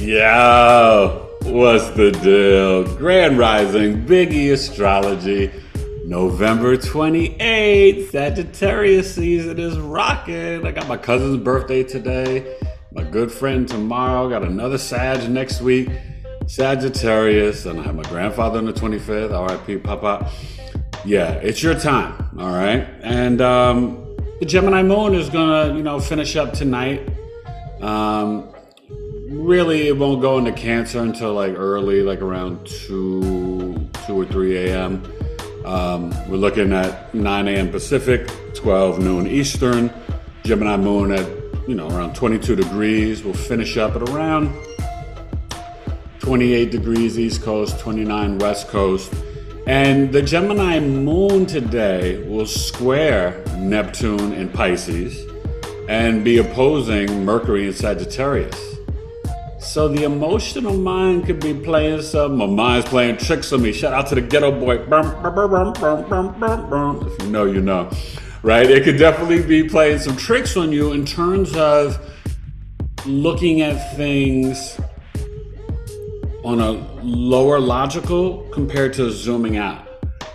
Yo, what's the deal? Grand Rising, BigEAstrology, November 28th. Sagittarius season is rocking. I got my cousin's birthday today, my good friend tomorrow, got another Sag next week, Sagittarius, and I have my grandfather on the 25th, RIP Papa. Yeah, it's your time, all right? And the Gemini Moon is gonna, finish up tonight. Really, it won't go into Cancer until like early, like around 2 or 3 a.m. We're looking at 9 a.m. Pacific, 12 noon Eastern. Gemini Moon at, around 22 degrees. We'll finish up at around 28 degrees East Coast, 29 West Coast. And the Gemini Moon today will square Neptune in Pisces and be opposing Mercury in Sagittarius. So the emotional mind could be playing some, my mind's playing tricks on me. Shout out to the ghetto boy. If you know, you know, right? It could definitely be playing some tricks on you in terms of looking at things on a lower logical compared to zooming out,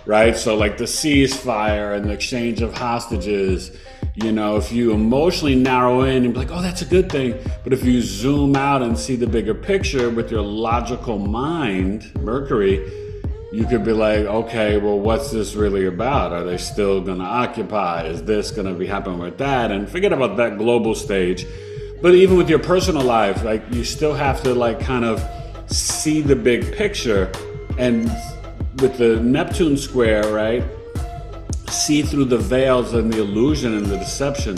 right? So like the ceasefire and the exchange of hostages, if you emotionally narrow in and be like, oh, that's a good thing. But if you zoom out and see the bigger picture with your logical mind, Mercury, you could be like, okay, well, what's this really about? Are they still going to occupy? Is this going to be happening with that? And forget about that global stage. But even with your personal life, like you still have to like kind of see the big picture. And with the Neptune square, right? See through the veils and the illusion and the deception.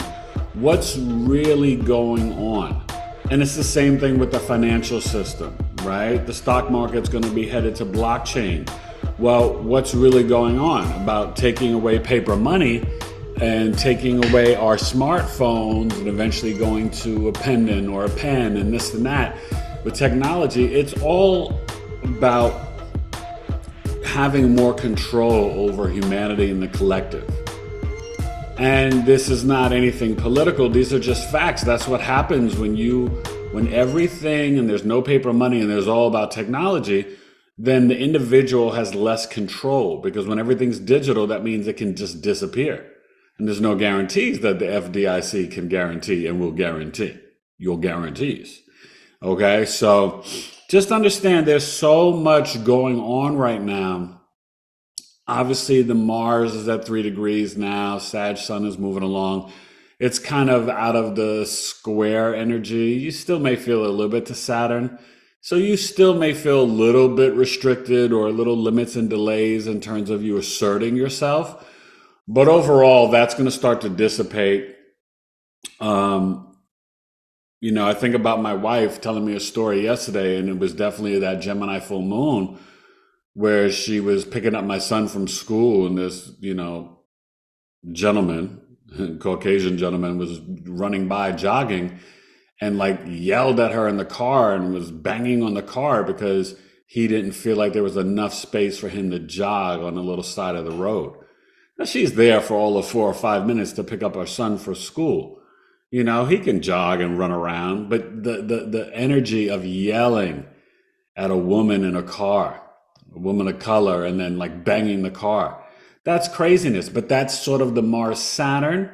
What's really going on? And it's the same thing with the financial system, right? The stock market's going to be headed to blockchain. Well, what's really going on about taking away paper money and taking away our smartphones and eventually going to a pendant or a pen and this and that? With technology, it's all about having more control over humanity and the collective. And this is not anything political. These are just facts. That's what happens when everything and there's no paper money and there's all about technology, then the individual has less control, because when everything's digital, that means it can just disappear. And there's no guarantees that the FDIC can guarantee and will guarantee your guarantees. Okay, so just understand there's so much going on right now. Obviously, the Mars is at 3 degrees now. Sag Sun is moving along. It's kind of out of the square energy. You still may feel a little bit to Saturn. So you still may feel a little bit restricted or a little limits and delays in terms of you asserting yourself. But overall, that's going to start to dissipate. I think about my wife telling me a story yesterday, and it was definitely that Gemini full moon where she was picking up my son from school, and this, gentleman, Caucasian gentleman, was running by jogging and like yelled at her in the car and was banging on the car because he didn't feel like there was enough space for him to jog on the little side of the road. Now she's there for all of 4 or 5 minutes to pick up our son for school. He can jog and run around, but the energy of yelling at a woman in a car, a woman of color, and then like banging the car, that's craziness. But that's sort of the Mars Saturn,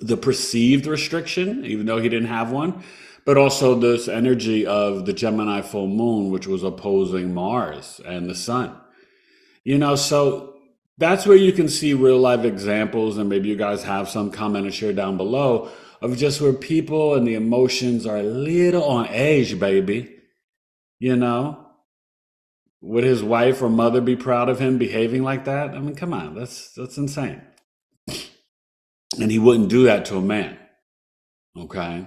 the perceived restriction, even though he didn't have one, but also this energy of the Gemini full moon, which was opposing Mars and the sun. So that's where you can see real life examples, and maybe you guys have some comment and share down below of just where people and the emotions are a little on edge, baby. Would his wife or mother be proud of him behaving like that? I mean, come on, that's insane. And he wouldn't do that to a man. Okay.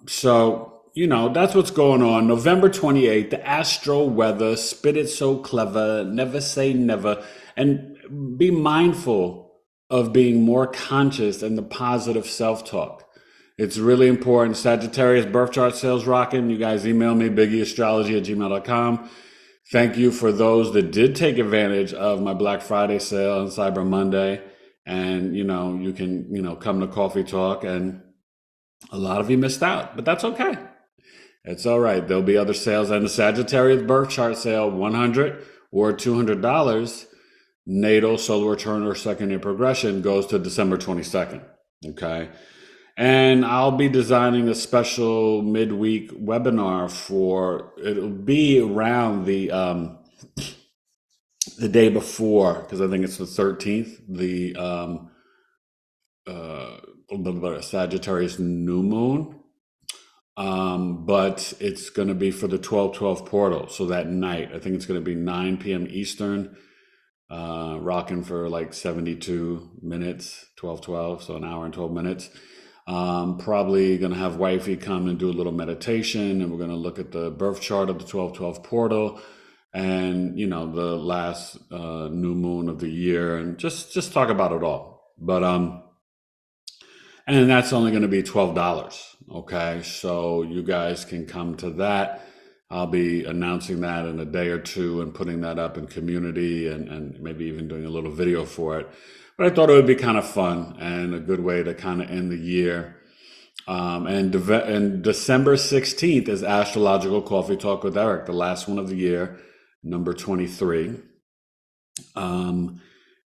So, that's what's going on. November 28th, the Astro-Weather, spit it so clever, never say never, and be mindful of being more conscious and the positive self-talk. It's really important. Sagittarius birth chart sales rocking. You guys email me, BigEAstrology@gmail.com. Thank you for those that did take advantage of my Black Friday sale and Cyber Monday. And, you can, come to Coffee Talk, and a lot of you missed out, but that's okay. It's all right. There'll be other sales. And the Sagittarius birth chart sale, $100 or $200, natal, solar return, or second year progression, goes to December 22nd. Okay. And I'll be designing a special midweek webinar it'll be around the day before, because I think it's the 13th, the Sagittarius new moon. But it's going to be for the 12/12 portal. So that night, I think it's going to be 9 p.m. Eastern, rocking for like 72 minutes, 12/12, so an hour and 12 minutes. Probably going to have wifey come and do a little meditation, and we're going to look at the birth chart of the 12/12 portal, and the last new moon of the year, and just talk about it all. But and that's only going to be $12. Okay, so you guys can come to that. I'll be announcing that in a day or two and putting that up in community, and maybe even doing a little video for it. But I thought it would be kind of fun and a good way to kind of end the year. And December 16th is Astrological Coffee Talk with Eric, the last one of the year, number 23.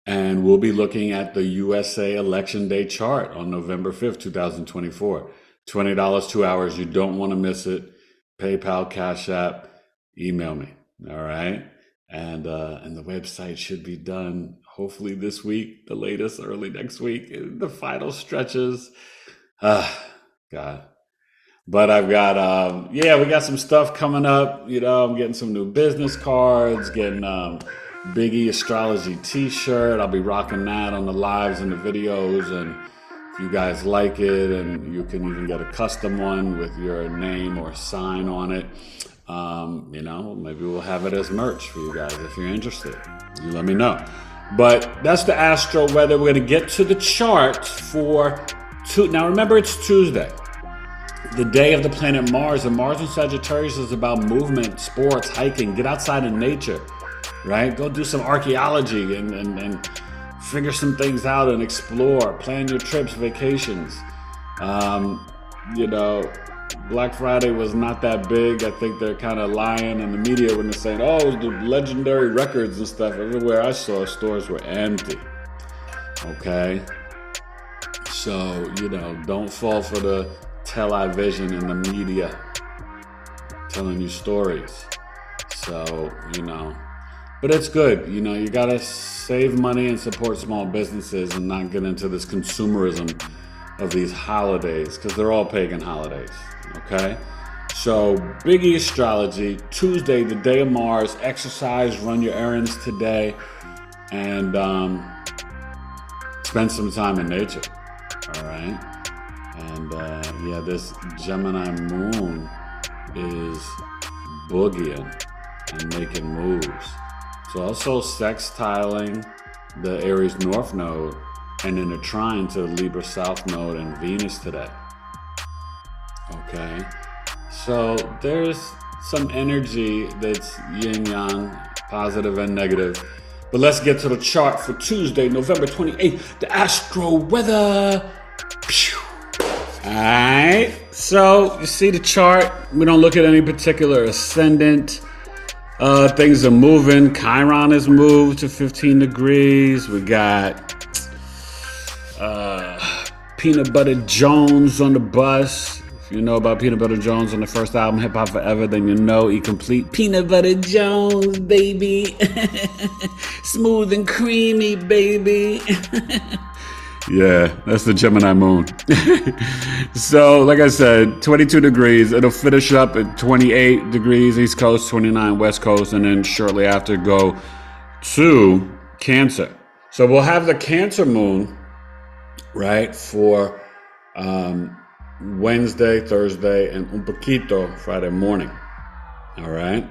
And we'll be looking at the USA Election Day chart on November 5th, 2024. $20, 2 hours. You don't want to miss it. PayPal, Cash App, email me. All right. And the website should be done hopefully this week, the latest early next week. The final stretches. God. But I've got, we got some stuff coming up. I'm getting some new business cards, getting BigEAstrology t-shirt. I'll be rocking that on the lives and the videos. And if you guys like it, and you can even get a custom one with your name or sign on it, maybe we'll have it as merch for you guys. If you're interested, you let me know. But that's the Astro Weather. We're going to get to the chart for now. Remember, it's Tuesday, the day of the planet Mars, and Mars in Sagittarius is about movement, sports, hiking. Get outside in nature, right? Go do some archaeology and figure some things out and explore. Plan your trips, vacations. Black Friday was not that big. I think they're kind of lying in the media when they're saying, oh, it was the legendary records and stuff. Everywhere I saw, stores were empty. Okay? So, don't fall for the television and the media telling you stories. So, but it's good. You got to save money and support small businesses and not get into this consumerism of these holidays, because they're all pagan holidays. Okay? So, BigEAstrology, Tuesday, the day of Mars. Exercise, run your errands today, and spend some time in nature. All right? And this Gemini Moon is boogieing and making moves. So also sextiling the Aries North Node, and in a trine to the Libra South Node and Venus today. Okay, so there's some energy that's yin-yang, positive and negative. But let's get to the chart for Tuesday, November 28th, the Astro-Weather. All right, so you see the chart. We don't look at any particular ascendant. Things are moving. Chiron has moved to 15 degrees. We got Peanut Butter Jones on the bus. If you know about Peanut Butter Jones on the first album, Hip Hop Forever, then you know he complete. Peanut Butter Jones, baby. Smooth and creamy, baby. Yeah, that's the Gemini Moon. So, like I said, 22 degrees. It'll finish up at 28 degrees East Coast, 29 West Coast, and then shortly after go to Cancer. So we'll have the Cancer Moon, right, for Wednesday, Thursday, and un poquito Friday morning. All right?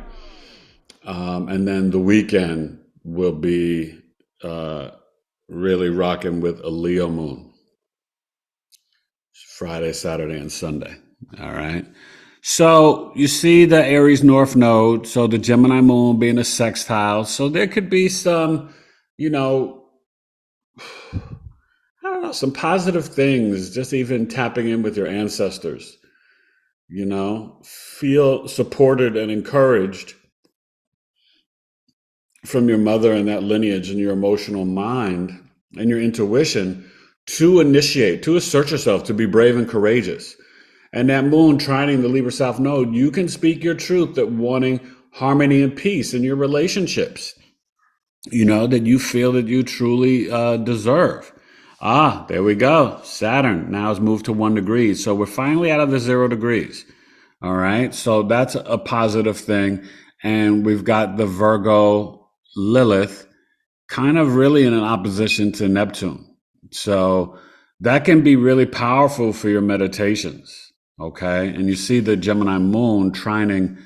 And then the weekend will be really rocking with a Leo moon. Friday, Saturday, and Sunday. All right. So you see the Aries North Node. So the Gemini Moon being a sextile. So there could be some, some positive things, just even tapping in with your ancestors. feel supported and encouraged from your mother and that lineage and your emotional mind and your intuition to initiate, to assert yourself, to be brave and courageous. And that moon trining the Libra South Node, you can speak your truth that wanting harmony and peace in your relationships, that you feel that you truly deserve. There we go. Saturn now has moved to 1 degree. So we're finally out of the 0 degrees. All right. So that's a positive thing. And we've got the Virgo Lilith kind of really in an opposition to Neptune. So that can be really powerful for your meditations. Okay. And you see the Gemini Moon trining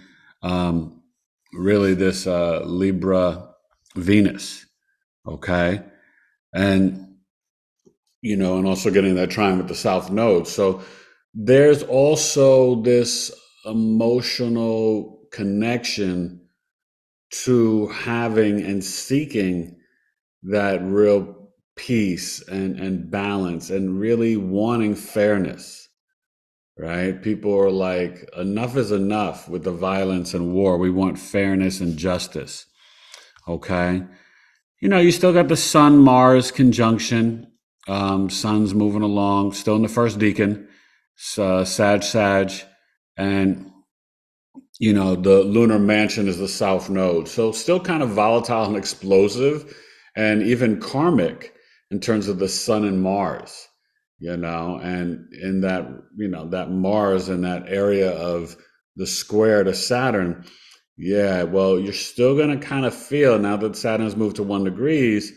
really this Libra Venus. Okay. And and also getting that trine with the South Node. So there's also this emotional connection to having and seeking that real peace and balance and really wanting fairness, right? People are like, enough is enough with the violence and war. We want fairness and justice. Okay. You still got the Sun-Mars conjunction. Sun's moving along, still in the first decan, Sag, and the lunar mansion is the South Node. So still kind of volatile and explosive, and even karmic in terms of the Sun and Mars, and in that, that Mars in that area of the square to Saturn. Yeah, well, you're still going to kind of feel, now that Saturn has moved to 1 degrees,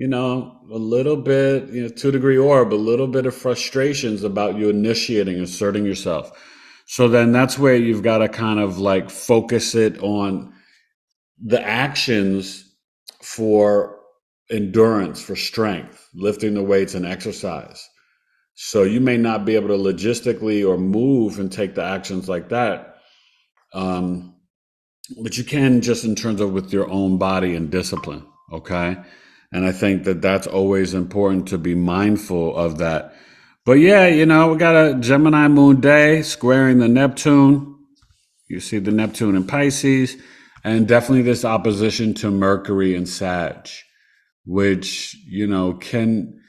a little bit, 2 degree orb, a little bit of frustrations about you initiating, asserting yourself. So then that's where you've got to kind of like focus it on the actions for endurance, for strength, lifting the weights and exercise. So you may not be able to logistically or move and take the actions like that. But you can just in terms of with your own body and discipline. Okay. And I think that that's always important to be mindful of that. But yeah, we got a Gemini Moon day squaring the Neptune. You see the Neptune in Pisces, and definitely this opposition to Mercury and Sag, which, can,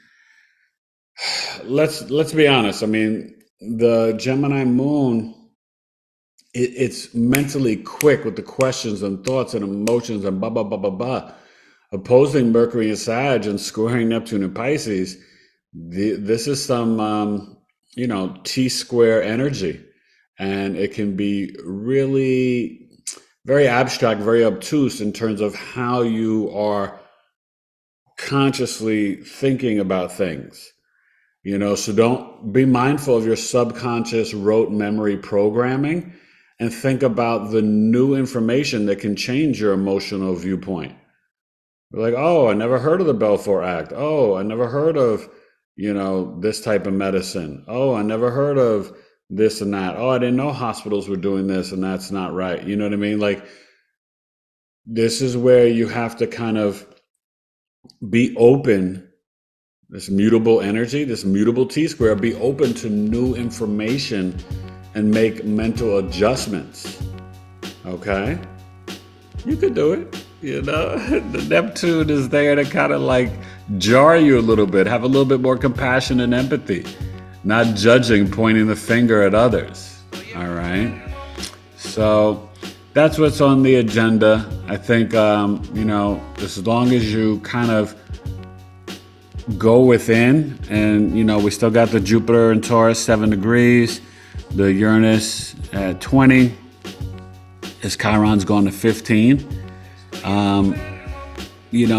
let's be honest. I mean, the Gemini Moon, it's mentally quick with the questions and thoughts and emotions and blah, blah, blah, blah, blah. Opposing Mercury and Sag and squaring Neptune and Pisces, this is some, T-square energy. And it can be really very abstract, very obtuse in terms of how you are consciously thinking about things. So don't be mindful of your subconscious rote memory programming and think about the new information that can change your emotional viewpoint. Like, oh, I never heard of the Balfour Act. Oh, I never heard of, this type of medicine. Oh, I never heard of this and that. Oh, I didn't know hospitals were doing this and that's not right. You know what I mean? Like, this is where you have to kind of be open, this mutable energy, this mutable T-square, be open to new information and make mental adjustments. Okay? You could do it. The Neptune is there to kind of like jar you a little bit, have a little bit more compassion and empathy, not judging, pointing the finger at others. All right. So that's what's on the agenda. I think, as long as you kind of go within and, we still got the Jupiter in Taurus, 7 degrees, the Uranus at 20, his Chiron's gone to 15.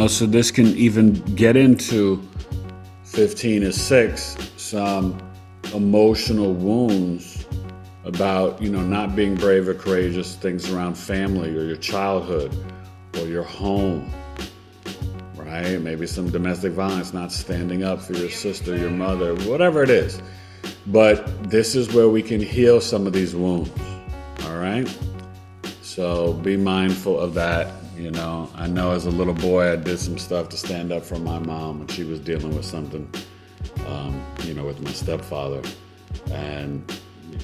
So this can even get into 15 is 6, some emotional wounds about, not being brave or courageous, things around family or your childhood or your home, right? Maybe some domestic violence, not standing up for your sister, your mother, whatever it is. But this is where we can heal some of these wounds, all right? So be mindful of that. I know as a little boy, I did some stuff to stand up for my mom when she was dealing with something, with my stepfather. And,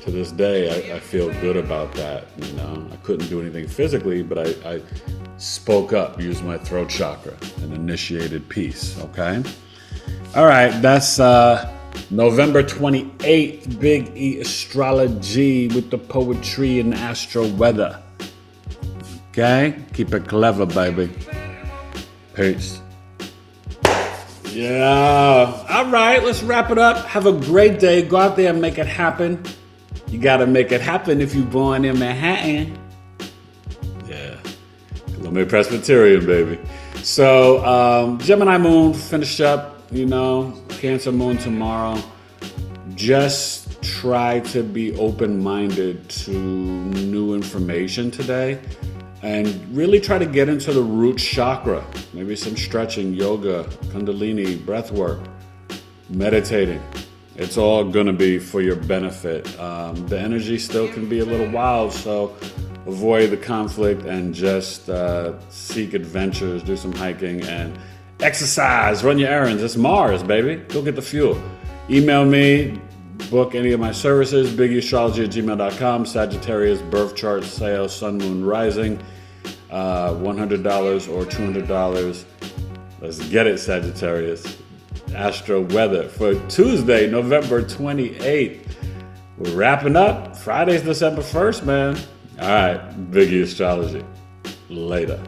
to this day, I feel good about that. You know, I couldn't do anything physically, but I spoke up, used my throat chakra, and initiated peace. Okay. All right. That's November 28th. Big E Astrology with the poetry and astro weather. Okay. Keep it clever, baby. Peace. Yeah. All right. Let's wrap it up. Have a great day. Go out there and make it happen. You got to make it happen if you're born in Manhattan. Yeah. Columbia Presbyterian, baby. So, Gemini Moon finished up, you know, Cancer Moon tomorrow. Just try to be open-minded to new information today and really try to get into the root chakra. Maybe some stretching, yoga, kundalini, breath work, meditating. It's all gonna be for your benefit. The energy still can be a little wild, so avoid the conflict and just seek adventures, do some hiking and exercise, run your errands. It's Mars, baby. Go get the fuel. Email me, book any of my services, BigEAstrology@gmail.com, Sagittarius birth chart, sales, sun, moon, rising, $100 or $200. Let's get it, Sagittarius. Astro-Weather for Tuesday, November 28th. We're wrapping up. Friday's December 1st, man. All right, BigEAstrology. Later.